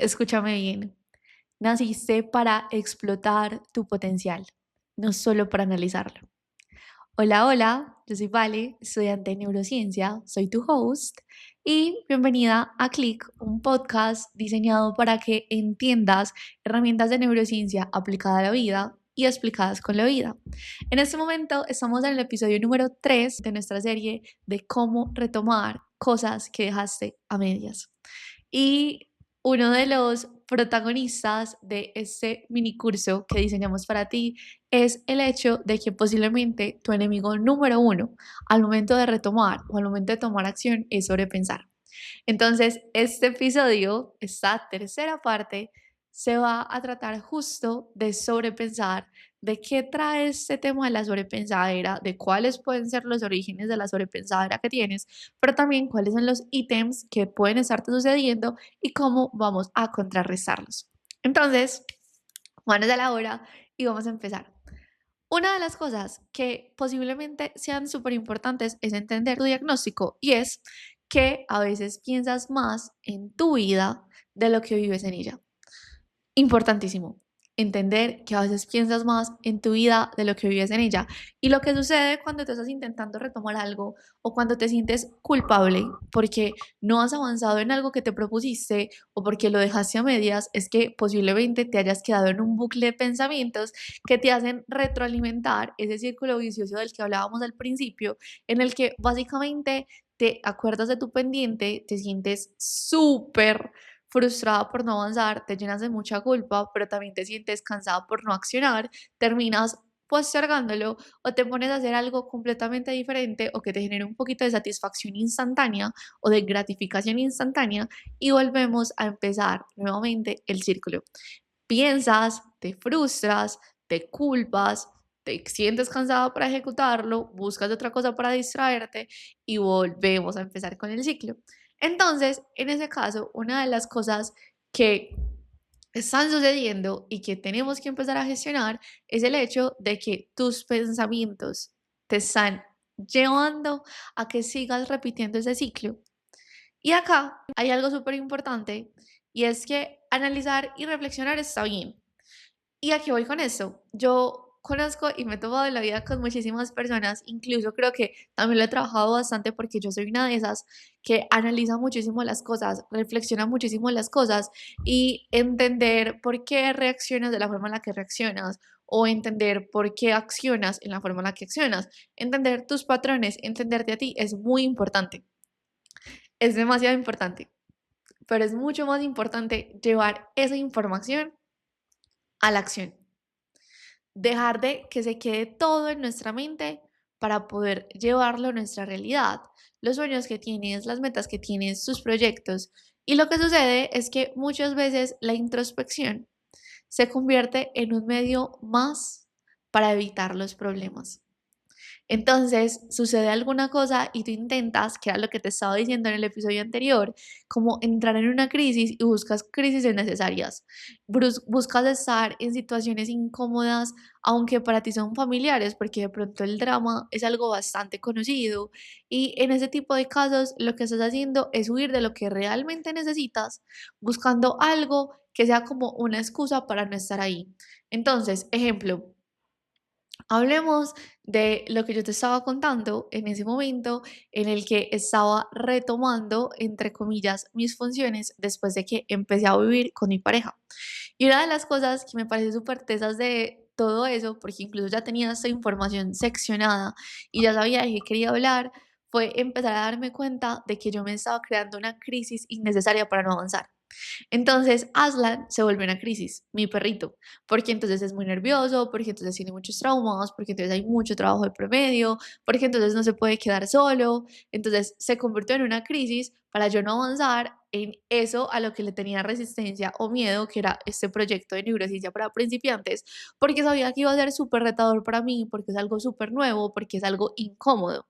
Escúchame bien, naciste para explotar tu potencial, no solo para analizarlo. Hola, hola, yo soy Vale, estudiante de neurociencia, soy tu host y bienvenida a Click, un podcast diseñado para que entiendas herramientas de neurociencia aplicada a la vida y explicadas con la vida. En este momento estamos en el episodio número 3 de nuestra serie de cómo retomar cosas que dejaste a medias. Y uno de los protagonistas de este mini curso que diseñamos para ti es el hecho de que posiblemente tu enemigo número uno al momento de retomar o al momento de tomar acción es sobrepensar. Entonces, este episodio, esta tercera parte, se va a tratar justo de sobrepensar, de qué trae este tema de la sobrepensadera, de cuáles pueden ser los orígenes de la sobrepensadera que tienes, pero también cuáles son los ítems que pueden estarte sucediendo y cómo vamos a contrarrestarlos. Entonces, manos a la obra y vamos a empezar. Una de las cosas que posiblemente sean súper importantes es entender tu diagnóstico y es que a veces piensas más en tu vida de lo que vives en ella. Importantísimo. Entender que a veces piensas más en tu vida de lo que vives en ella. Y lo que sucede cuando te estás intentando retomar algo o cuando te sientes culpable porque no has avanzado en algo que te propusiste o porque lo dejaste a medias es que posiblemente te hayas quedado en un bucle de pensamientos que te hacen retroalimentar ese círculo vicioso del que hablábamos al principio, en el que básicamente te acuerdas de tu pendiente, te sientes súper frustrada por no avanzar, te llenas de mucha culpa, pero también te sientes cansada por no accionar, terminas postergándolo o te pones a hacer algo completamente diferente o que te genere un poquito de satisfacción instantánea o de gratificación instantánea y volvemos a empezar nuevamente el círculo. Piensas, te frustras, te culpas, te sientes cansado para ejecutarlo, buscas otra cosa para distraerte y volvemos a empezar con el ciclo. Entonces, en ese caso, una de las cosas que están sucediendo y que tenemos que empezar a gestionar es el hecho de que tus pensamientos te están llevando a que sigas repitiendo ese ciclo. Y acá hay algo súper importante y es que analizar y reflexionar está bien. ¿Y aquí voy con esto? Yo conozco y me he tomado la vida con muchísimas personas, incluso creo que también lo he trabajado bastante porque yo soy una de esas que analiza muchísimo las cosas, reflexiona muchísimo las cosas y entender por qué reaccionas de la forma en la que reaccionas o entender por qué accionas en la forma en la que accionas. Entender tus patrones, entenderte a ti es muy importante, es demasiado importante, pero es mucho más importante llevar esa información a la acción. Dejar de que se quede todo en nuestra mente para poder llevarlo a nuestra realidad. Los sueños que tienes, las metas que tienes, tus proyectos. Y lo que sucede es que muchas veces la introspección se convierte en un medio más para evitar los problemas. Entonces, sucede alguna cosa y tú intentas, que era lo que te estaba diciendo en el episodio anterior, como entrar en una crisis y buscas crisis innecesarias. Buscas estar en situaciones incómodas, aunque para ti son familiares, porque de pronto el drama es algo bastante conocido. Y en ese tipo de casos, lo que estás haciendo es huir de lo que realmente necesitas, buscando algo que sea como una excusa para no estar ahí. Entonces, ejemplo. Hablemos de lo que yo te estaba contando en ese momento en el que estaba retomando, entre comillas, mis funciones después de que empecé a vivir con mi pareja. Y una de las cosas que me parece súper tesas de todo eso, porque incluso ya tenía esta información seccionada y ya sabía de qué quería hablar, fue empezar a darme cuenta de que yo me estaba creando una crisis innecesaria para no avanzar. Entonces, Aslan se vuelve una crisis, mi perrito, porque entonces es muy nervioso, porque entonces tiene muchos traumas, porque entonces hay mucho trabajo de promedio, porque entonces no se puede quedar solo. Entonces, se convirtió en una crisis para yo no avanzar en eso a lo que le tenía resistencia o miedo, que era este proyecto de neurociencia para principiantes, porque sabía que iba a ser súper retador para mí, porque es algo súper nuevo, porque es algo incómodo.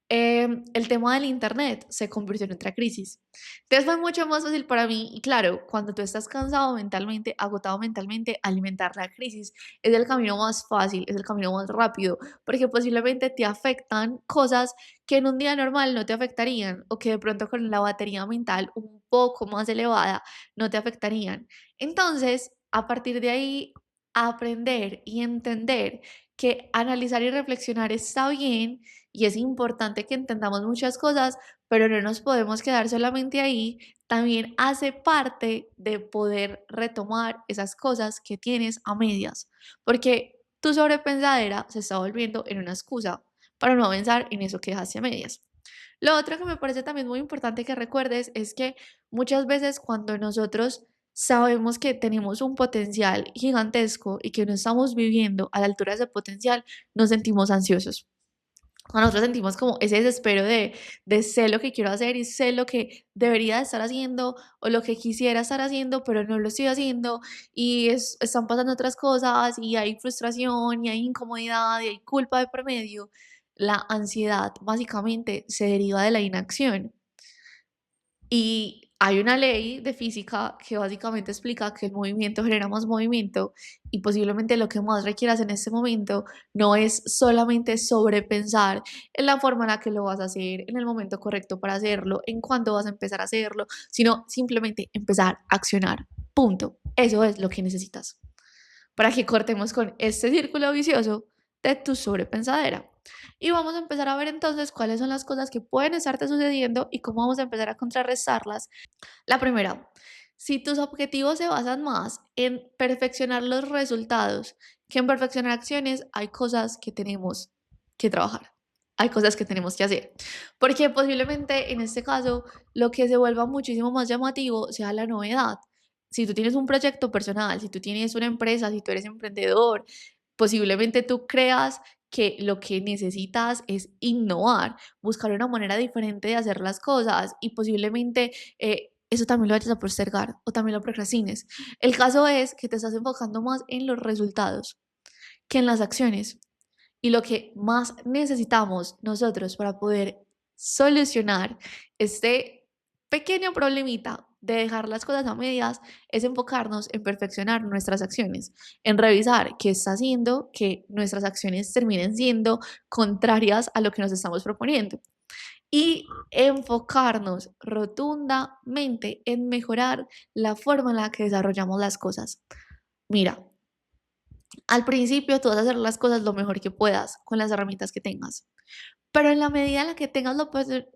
El tema del internet se convirtió en otra crisis. Entonces fue mucho más fácil para mí y claro, cuando tú estás cansado mentalmente, agotado mentalmente, alimentar la crisis es el camino más fácil, es el camino más rápido, porque posiblemente te afectan cosas que en un día normal no te afectarían o que de pronto con la batería mental un poco más elevada, no te afectarían. Entonces, a partir de ahí, aprender y entender que analizar y reflexionar está bien y es importante que entendamos muchas cosas, pero no nos podemos quedar solamente ahí, también hace parte de poder retomar esas cosas que tienes a medias, porque tu sobrepensadera se está volviendo en una excusa para no avanzar en eso que dejaste a medias. Lo otro que me parece también muy importante que recuerdes es que muchas veces cuando nosotros sabemos que tenemos un potencial gigantesco y que no estamos viviendo a la altura de ese potencial, nos sentimos ansiosos. Cuando nosotros sentimos como ese desespero de sé lo que quiero hacer y sé lo que debería de estar haciendo o lo que quisiera estar haciendo, pero no lo estoy haciendo y están pasando otras cosas y hay frustración y hay incomodidad y hay culpa de por medio, la ansiedad básicamente se deriva de la inacción. Y hay una ley de física que básicamente explica que el movimiento genera más movimiento y posiblemente lo que más requieras en este momento no es solamente sobrepensar en la forma en la que lo vas a hacer, en el momento correcto para hacerlo, en cuándo vas a empezar a hacerlo, sino simplemente empezar a accionar. Punto. Eso es lo que necesitas para que cortemos con este círculo vicioso de tu sobrepensadera. Y vamos a empezar a ver entonces cuáles son las cosas que pueden estarte sucediendo y cómo vamos a empezar a contrarrestarlas. La primera, si tus objetivos se basan más en perfeccionar los resultados que en perfeccionar acciones, hay cosas que tenemos que trabajar. Hay cosas que tenemos que hacer. Porque posiblemente en este caso lo que se vuelva muchísimo más llamativo sea la novedad. Si tú tienes un proyecto personal, si tú tienes una empresa, si tú eres emprendedor, posiblemente tú creas que lo que necesitas es innovar, buscar una manera diferente de hacer las cosas y posiblemente eso también lo vayas a postergar o también lo procrastines. El caso es que te estás enfocando más en los resultados que en las acciones. Y lo que más necesitamos nosotros para poder solucionar este pequeño problemita de dejar las cosas a medias es enfocarnos en perfeccionar nuestras acciones, en revisar qué está haciendo que nuestras acciones terminen siendo contrarias a lo que nos estamos proponiendo y enfocarnos rotundamente en mejorar la forma en la que desarrollamos las cosas. Mira, al principio tú vas a hacer las cosas lo mejor que puedas con las herramientas que tengas, pero en la medida en la que tengas la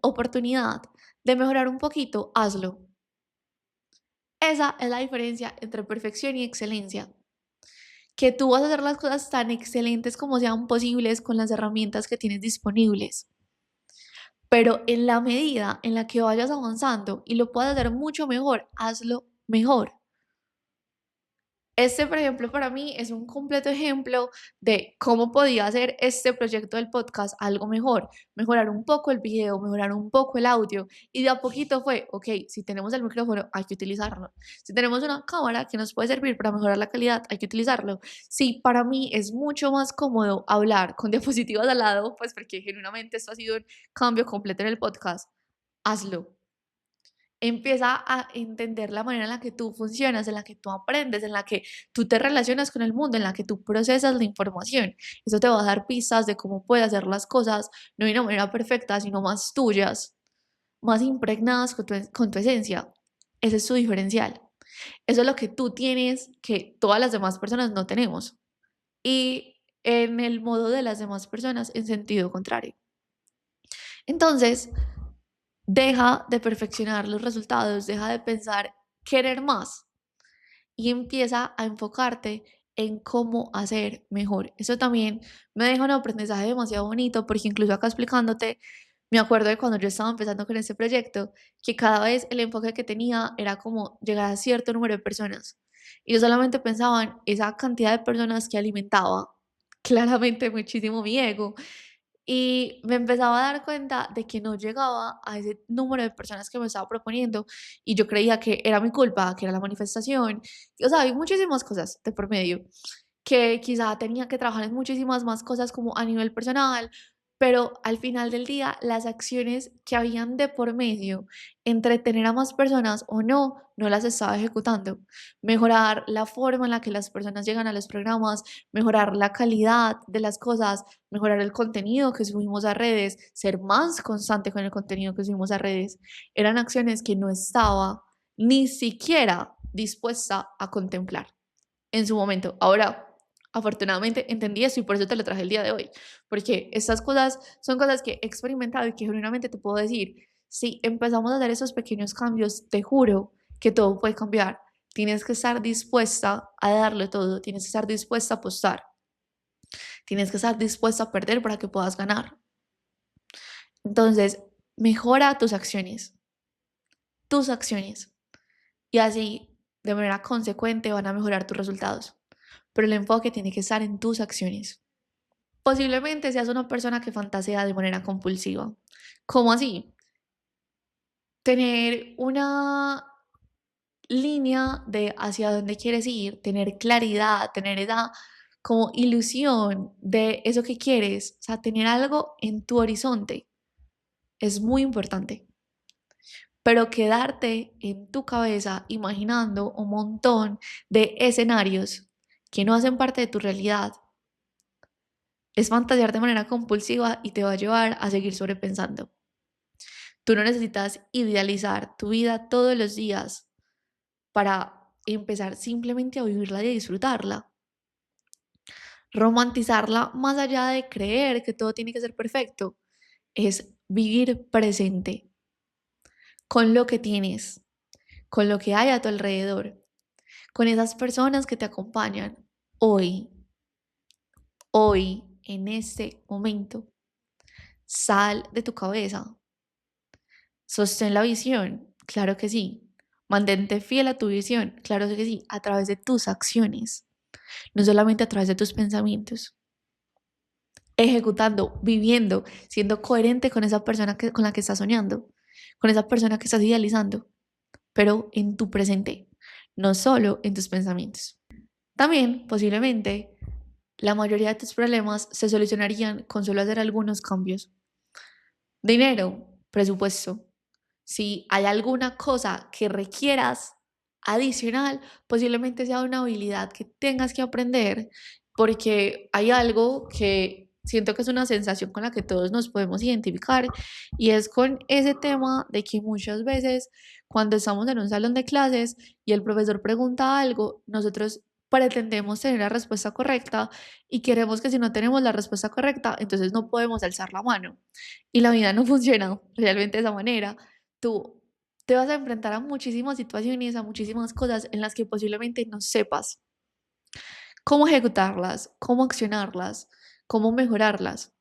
oportunidad de mejorar un poquito, hazlo. Esa es la diferencia entre perfección y excelencia, que tú vas a hacer las cosas tan excelentes como sean posibles con las herramientas que tienes disponibles. Pero en la medida en la que vayas avanzando y lo puedas hacer mucho mejor, hazlo mejor. Este, por ejemplo, para mí es un completo ejemplo de cómo podía hacer este proyecto del podcast algo mejor, mejorar un poco el video, mejorar un poco el audio y de a poquito fue, ok, si tenemos el micrófono hay que utilizarlo, si tenemos una cámara que nos puede servir para mejorar la calidad hay que utilizarlo. Sí, para mí es mucho más cómodo hablar con diapositivas al lado, pues porque genuinamente esto ha sido un cambio completo en el podcast, hazlo. Empieza a entender la manera en la que tú funcionas, en la que tú aprendes, en la que tú te relacionas con el mundo, en la que tú procesas la información. Eso te va a dar pistas de cómo puedes hacer las cosas, no de una manera perfecta, sino más tuyas, más impregnadas con tu esencia. Ese es su diferencial. Eso es lo que tú tienes que todas las demás personas no tenemos. Y en el modo de las demás personas, en sentido contrario. Entonces, deja de perfeccionar los resultados, deja de pensar querer más y empieza a enfocarte en cómo hacer mejor. Eso también me deja un aprendizaje demasiado bonito porque incluso acá explicándote, me acuerdo de cuando yo estaba empezando con este proyecto, que cada vez el enfoque que tenía era como llegar a cierto número de personas. Y yo solamente pensaba en esa cantidad de personas que alimentaba claramente muchísimo mi ego y me empezaba a dar cuenta de que no llegaba a ese número de personas que me estaba proponiendo y yo creía que era mi culpa, que era la manifestación. O sea, hay muchísimas cosas de por medio que quizá tenía que trabajar en muchísimas más cosas como a nivel personal, pero al final del día las acciones que habían de por medio, entretener a más personas o no, no las estaba ejecutando. Mejorar la forma en la que las personas llegan a los programas, mejorar la calidad de las cosas, mejorar el contenido que subimos a redes, ser más constante con el contenido que subimos a redes, eran acciones que no estaba ni siquiera dispuesta a contemplar en su momento. Ahora, afortunadamente entendí eso y por eso te lo traje el día de hoy, porque estas cosas son cosas que he experimentado y que genuinamente te puedo decir, si empezamos a hacer esos pequeños cambios, te juro que todo puede cambiar. Tienes que estar dispuesta a darle todo, tienes que estar dispuesta a apostar, tienes que estar dispuesta a perder para que puedas ganar. Entonces, mejora tus acciones, y así, de manera consecuente, van a mejorar tus resultados. Pero el enfoque tiene que estar en tus acciones. Posiblemente seas una persona que fantasea de manera compulsiva. ¿Cómo así? Tener una línea de hacia dónde quieres ir, tener claridad, tener esa como ilusión de eso que quieres, o sea, tener algo en tu horizonte es muy importante. Pero quedarte en tu cabeza imaginando un montón de escenarios que no hacen parte de tu realidad es fantasear de manera compulsiva y te va a llevar a seguir sobrepensando. Tú no necesitas idealizar tu vida todos los días para empezar simplemente a vivirla y a disfrutarla. Romantizarla más allá de creer que todo tiene que ser perfecto es vivir presente con lo que tienes, con lo que hay a tu alrededor, con esas personas que te acompañan hoy, en este momento. Sal de tu cabeza. Sostén la visión, claro que sí. Mantente fiel a tu visión, claro que sí, a través de tus acciones, no solamente a través de tus pensamientos. Ejecutando, viviendo, siendo coherente con esa persona con la que estás soñando, con esa persona que estás idealizando, pero en tu presente, no solo en tus pensamientos. También, posiblemente, la mayoría de tus problemas se solucionarían con solo hacer algunos cambios. Dinero, presupuesto. Si hay alguna cosa que requieras adicional, posiblemente sea una habilidad que tengas que aprender, porque hay algo que siento que es una sensación con la que todos nos podemos identificar, y es con ese tema de que muchas veces cuando estamos en un salón de clases y el profesor pregunta algo, nosotros pretendemos tener la respuesta correcta y queremos que si no tenemos la respuesta correcta, entonces no podemos alzar la mano. Y la vida no funciona realmente de esa manera. Tú te vas a enfrentar a muchísimas situaciones, a muchísimas cosas en las que posiblemente no sepas cómo ejecutarlas, cómo accionarlas, cómo mejorarlas.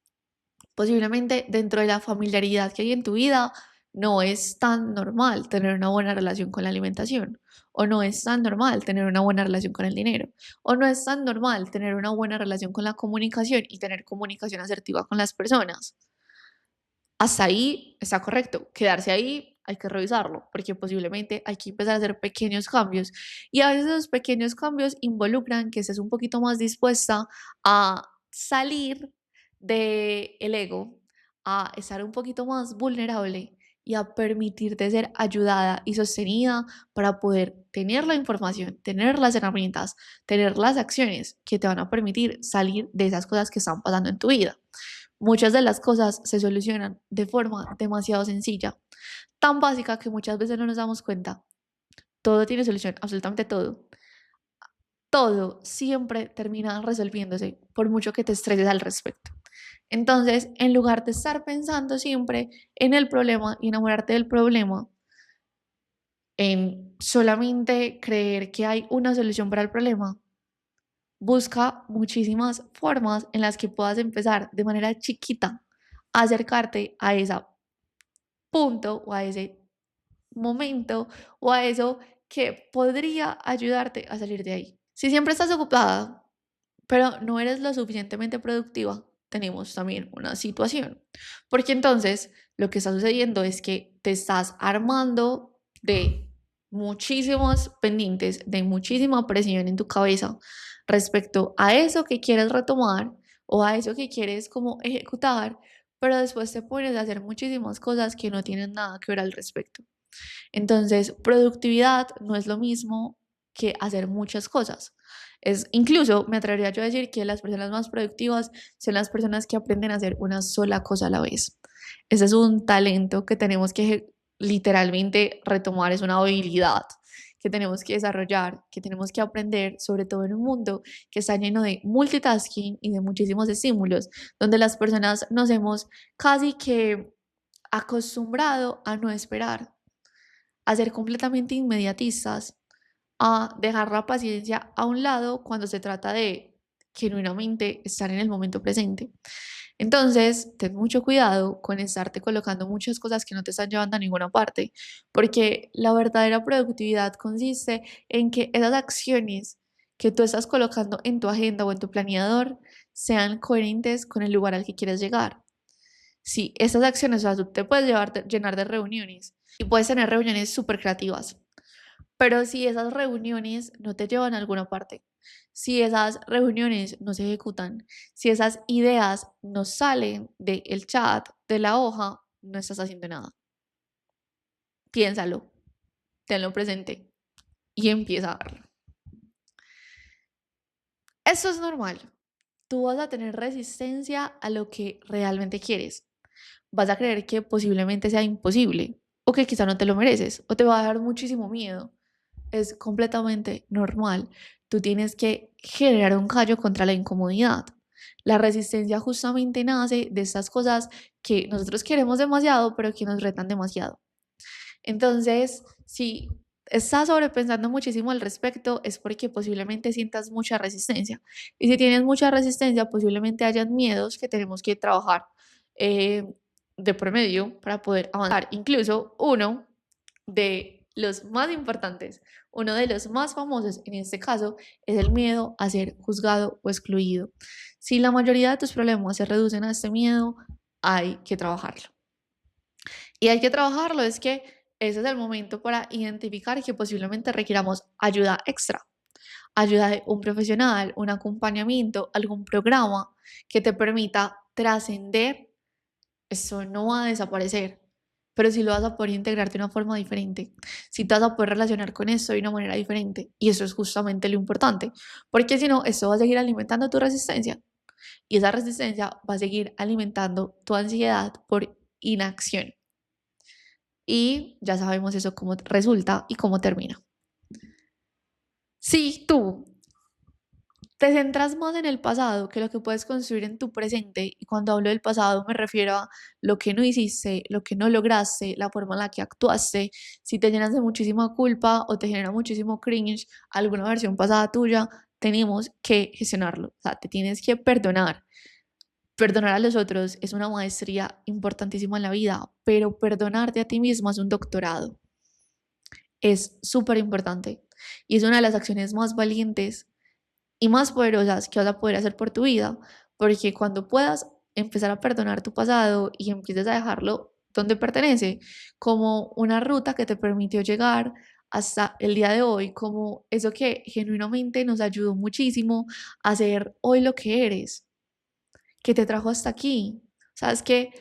Posiblemente dentro de la familiaridad que hay en tu vida, no es tan normal tener una buena relación con la alimentación, o no es tan normal tener una buena relación con el dinero, o no es tan normal tener una buena relación con la comunicación y tener comunicación asertiva con las personas. Hasta ahí está correcto. Quedarse ahí hay que revisarlo, porque posiblemente hay que empezar a hacer pequeños cambios. Y a veces esos pequeños cambios involucran que estés un poquito más dispuesta a salir del ego, a estar un poquito más vulnerable y a permitirte ser ayudada y sostenida para poder tener la información, tener las herramientas, tener las acciones que te van a permitir salir de esas cosas que están pasando en tu vida. Muchas de las cosas se solucionan de forma demasiado sencilla, tan básica que muchas veces no nos damos cuenta. Todo tiene solución, absolutamente todo. Todo siempre termina resolviéndose, por mucho que te estreses al respecto. Entonces, en lugar de estar pensando siempre en el problema y enamorarte del problema, en solamente creer que hay una solución para el problema, busca muchísimas formas en las que puedas empezar de manera chiquita a acercarte a ese punto o a ese momento o a eso que podría ayudarte a salir de ahí. Si siempre estás ocupada, pero no eres lo suficientemente productiva, tenemos también una situación. Porque entonces lo que está sucediendo es que te estás armando de muchísimos pendientes, de muchísima presión en tu cabeza respecto a eso que quieres retomar o a eso que quieres como ejecutar, pero después te pones a hacer muchísimas cosas que no tienen nada que ver al respecto. Entonces, productividad no es lo mismo que hacer muchas cosas. Incluso me atrevería yo a decir que las personas más productivas son las personas que aprenden a hacer una sola cosa a la vez. Ese es un talento que tenemos que literalmente retomar es una habilidad que tenemos que desarrollar, que tenemos que aprender, sobre todo en un mundo que está lleno de multitasking y de muchísimos estímulos, donde las personas nos hemos casi que acostumbrado a no esperar, a ser completamente inmediatistas, a dejar la paciencia a un lado cuando se trata de genuinamente estar en el momento presente. Entonces, ten mucho cuidado con estarte colocando muchas cosas que no te están llevando a ninguna parte, porque la verdadera productividad consiste en que esas acciones que tú estás colocando en tu agenda o en tu planeador sean coherentes con el lugar al que quieres llegar. Si esas acciones, o sea, tú te puedes llenar de reuniones y puedes tener reuniones súper creativas, pero si esas reuniones no te llevan a alguna parte, si esas reuniones no se ejecutan, si esas ideas no salen del chat, de la hoja, no estás haciendo nada. Piénsalo, tenlo presente y empieza a darlo. Esto es normal. Tú vas a tener resistencia a lo que realmente quieres. Vas a creer que posiblemente sea imposible o que quizá no te lo mereces o te va a dar muchísimo miedo. Es completamente normal. Tú tienes que generar un callo contra la incomodidad. La resistencia justamente nace de estas cosas que nosotros queremos demasiado, pero que nos retan demasiado. Entonces, si estás sobrepensando muchísimo al respecto, es porque posiblemente sientas mucha resistencia. Y si tienes mucha resistencia, posiblemente hayan miedos que tenemos que trabajar eh, de promedio para poder avanzar. Incluso uno de los más importantes, uno de los más famosos en este caso, es el miedo a ser juzgado o excluido. Si la mayoría de tus problemas se reducen a este miedo, hay que trabajarlo. Y hay que trabajarlo, es que ese es el momento para identificar que posiblemente requiramos ayuda extra, ayuda de un profesional, un acompañamiento, algún programa que te permita trascender. Eso no va a desaparecer, pero sí lo vas a poder integrar de una forma diferente, sí te vas a poder relacionar con eso de una manera diferente. Y eso es justamente lo importante, porque si no, esto va a seguir alimentando tu resistencia y esa resistencia va a seguir alimentando tu ansiedad por inacción. Y ya sabemos eso cómo resulta y cómo termina. Si tú te centras más en el pasado que lo que puedes construir en tu presente, y cuando hablo del pasado me refiero a lo que no hiciste, lo que no lograste, la forma en la que actuaste, si te llenas de muchísima culpa o te genera muchísimo cringe alguna versión pasada tuya, tenemos que gestionarlo, o sea, te tienes que perdonar. Perdonar a los otros es una maestría importantísima en la vida, pero perdonarte a ti mismo es un doctorado. Es súper importante y es una de las acciones más valientes y más poderosas que vas a poder hacer por tu vida, porque cuando puedas empezar a perdonar tu pasado y empieces a dejarlo donde pertenece, como una ruta que te permitió llegar hasta el día de hoy, como eso que genuinamente nos ayudó muchísimo a ser hoy lo que eres, que te trajo hasta aquí. Sabes que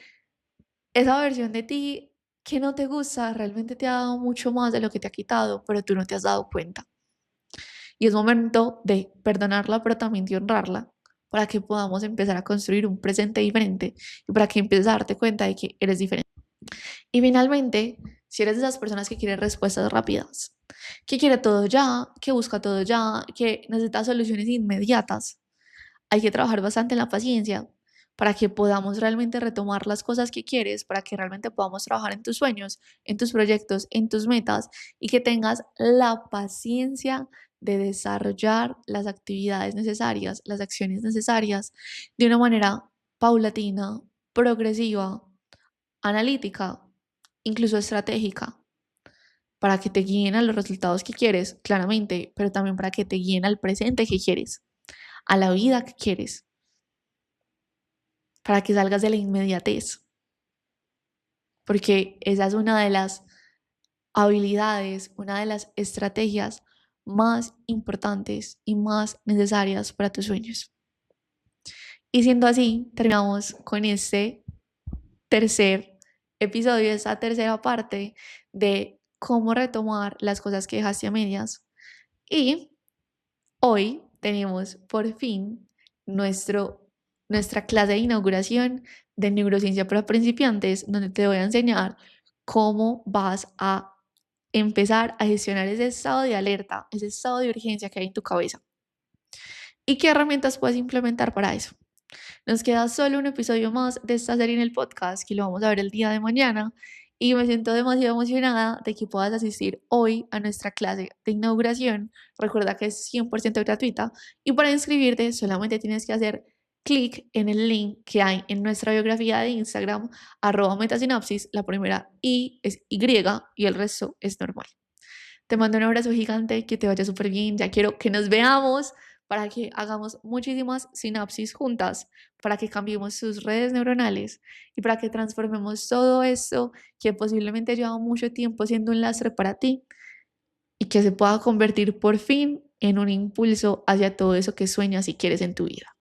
esa versión de ti que no te gusta realmente te ha dado mucho más de lo que te ha quitado, pero tú no te has dado cuenta. Y es momento de perdonarla, pero también de honrarla, para que podamos empezar a construir un presente diferente y para que empieces a darte cuenta de que eres diferente. Y finalmente, si eres de esas personas que quieren respuestas rápidas, que quiere todo ya, que busca todo ya, que necesita soluciones inmediatas, hay que trabajar bastante en la paciencia para que podamos realmente retomar las cosas que quieres, para que realmente podamos trabajar en tus sueños, en tus proyectos, en tus metas y que tengas la paciencia de desarrollar las actividades necesarias, las acciones necesarias de una manera paulatina, progresiva, analítica, incluso estratégica, para que te guíen a los resultados que quieres, claramente, pero también para que te guíen al presente que quieres, a la vida que quieres, para que salgas de la inmediatez, porque esa es una de las habilidades, una de las estrategias más importantes y más necesarias para tus sueños. Y siendo así, terminamos con este tercer episodio, esta tercera parte de cómo retomar las cosas que dejaste a medias. Y hoy tenemos por fin nuestra clase de inauguración de neurociencia para principiantes, donde te voy a enseñar cómo vas a empezar a gestionar ese estado de alerta, ese estado de urgencia que hay en tu cabeza. ¿Y qué herramientas puedes implementar para eso? Nos queda solo un episodio más de esta serie en el podcast que lo vamos a ver el día de mañana y me siento demasiado emocionada de que puedas asistir hoy a nuestra clase de inauguración. Recuerda que es 100% gratuita y para inscribirte solamente tienes que hacer clic en el link que hay en nuestra biografía de Instagram, @metasinapsis, la primera I es Y y el resto es normal. Te mando un abrazo gigante, que te vaya súper bien. Ya quiero que nos veamos para que hagamos muchísimas sinapsis juntas, para que cambiemos sus redes neuronales y para que transformemos todo esto que posiblemente lleva mucho tiempo siendo un lastre para ti y que se pueda convertir por fin en un impulso hacia todo eso que sueñas y quieres en tu vida.